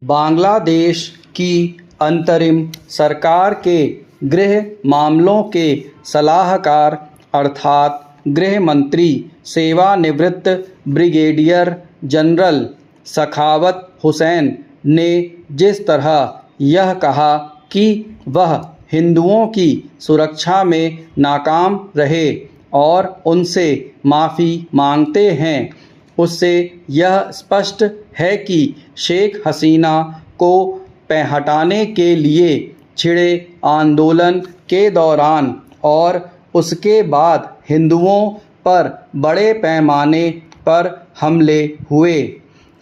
बांग्लादेश की अंतरिम सरकार के गृह मामलों के सलाहकार अर्थात गृह मंत्री सेवानिवृत्त ब्रिगेडियर जनरल सखावत हुसैन ने जिस तरह यह कहा कि वह हिंदुओं की सुरक्षा में नाकाम रहे और उनसे माफ़ी मांगते हैं, उससे यह स्पष्ट है कि शेख हसीना को हटाने के लिए छिड़े आंदोलन के दौरान और उसके बाद हिंदुओं पर बड़े पैमाने पर हमले हुए।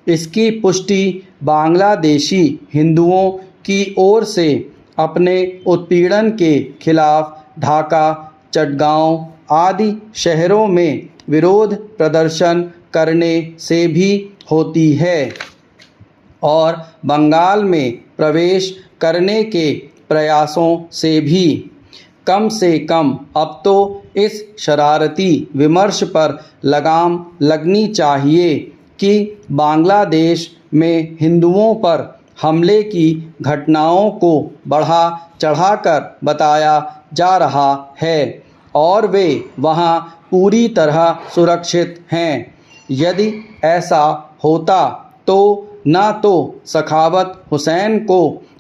इसकी पुष्टि बांग्लादेशी हिंदुओं की ओर से अपने उत्पीड़न के खिलाफ ढाका, चटगांव आदि शहरों में विरोध प्रदर्शन करने से भी होती है और बंगाल में प्रवेश करने के प्रयासों से भी। कम से कम अब तो इस शरारती विमर्श पर लगाम लगनी चाहिए कि बांग्लादेश में हिंदुओं पर हमले की घटनाओं को बढ़ा चढ़ाकर बताया जा रहा है और वे वहां पूरी तरह सुरक्षित हैं। यदि ऐसा होता तो न तो सखावत हुसैन को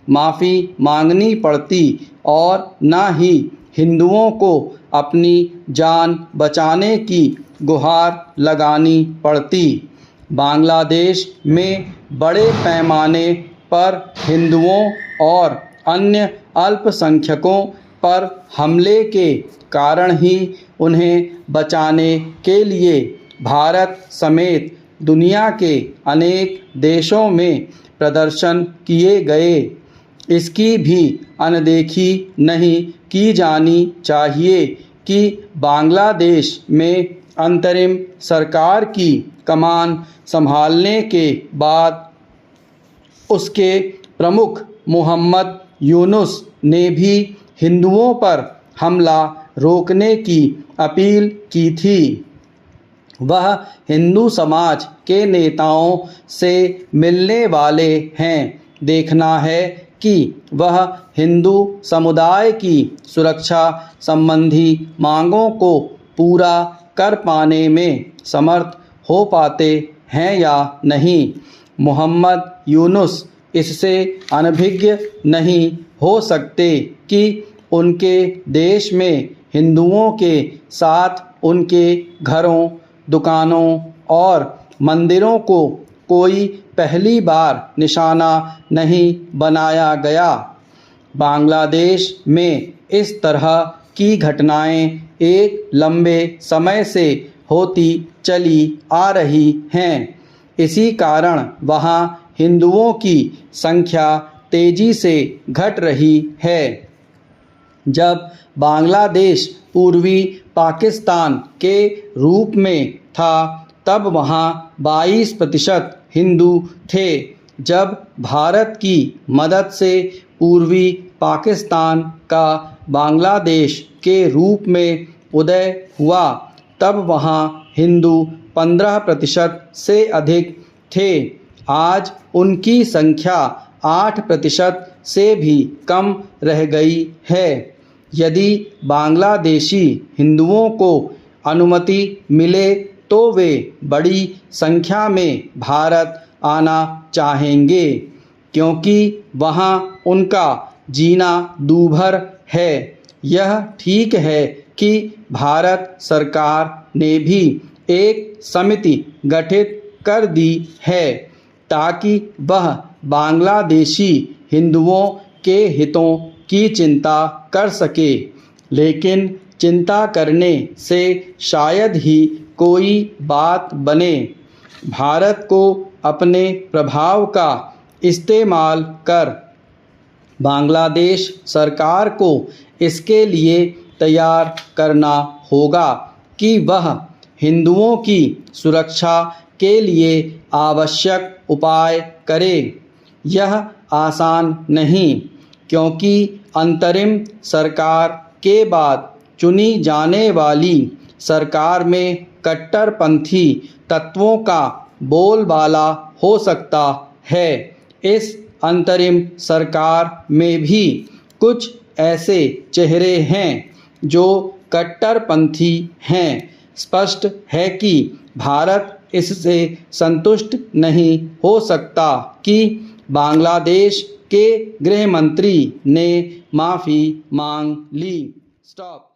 माफ़ी मांगनी पड़ती और न ही हिंदुओं को अपनी जान बचाने की गुहार लगानी पड़ती। बांग्लादेश में बड़े पैमाने पर हिंदुओं और अन्य अल्पसंख्यकों पर हमले के कारण ही उन्हें बचाने के लिए भारत समेत दुनिया के अनेक देशों में प्रदर्शन किए गए। इसकी भी अनदेखी नहीं की जानी चाहिए कि बांग्लादेश में अंतरिम सरकार की कमान संभालने के बाद उसके प्रमुख मोहम्मद यूनुस ने भी हिंदुओं पर हमला रोकने की अपील की थी। वह हिंदू समाज के नेताओं से मिलने वाले हैं। देखना है कि वह हिंदू समुदाय की सुरक्षा संबंधी मांगों को पूरा कर पाने में समर्थ हो पाते हैं या नहीं। मोहम्मद यूनुस इससे अनभिज्ञ नहीं हो सकते कि उनके देश में हिंदुओं के साथ उनके घरों, दुकानों और मंदिरों को कोई पहली बार निशाना नहीं बनाया गया। बांग्लादेश में इस तरह की घटनाएं एक लंबे समय से होती चली आ रही हैं। इसी कारण वहां हिंदुओं की संख्या तेजी से घट रही है। जब बांग्लादेश पूर्वी पाकिस्तान के रूप में था तब वहां 22% हिंदू थे। जब भारत की मदद से पूर्वी पाकिस्तान का बांग्लादेश के रूप में उदय हुआ तब वहां हिंदू 15% से अधिक थे। आज उनकी संख्या 8% से भी कम रह गई है। यदि बांग्लादेशी हिंदुओं को अनुमति मिले तो वे बड़ी संख्या में भारत आना चाहेंगे, क्योंकि वहां उनका जीना दूभर है। यह ठीक है कि भारत सरकार ने भी एक समिति गठित कर दी है ताकि वह बांग्लादेशी हिंदुओं के हितों की चिंता कर सके, लेकिन चिंता करने से शायद ही कोई बात बने। भारत को अपने प्रभाव का इस्तेमाल कर बांग्लादेश सरकार को इसके लिए तैयार करना होगा कि वह हिंदुओं की सुरक्षा के लिए आवश्यक उपाय करे। यह आसान नहीं, क्योंकि अंतरिम सरकार के बाद चुनी जाने वाली सरकार में कट्टरपंथी तत्वों का बोलबाला हो सकता है। इस अंतरिम सरकार में भी कुछ ऐसे चेहरे हैं जो कट्टरपंथी हैं। स्पष्ट है कि भारत इससे संतुष्ट नहीं हो सकता कि बांग्लादेश के गृह मंत्री ने माफ़ी मांग ली। स्टॉप।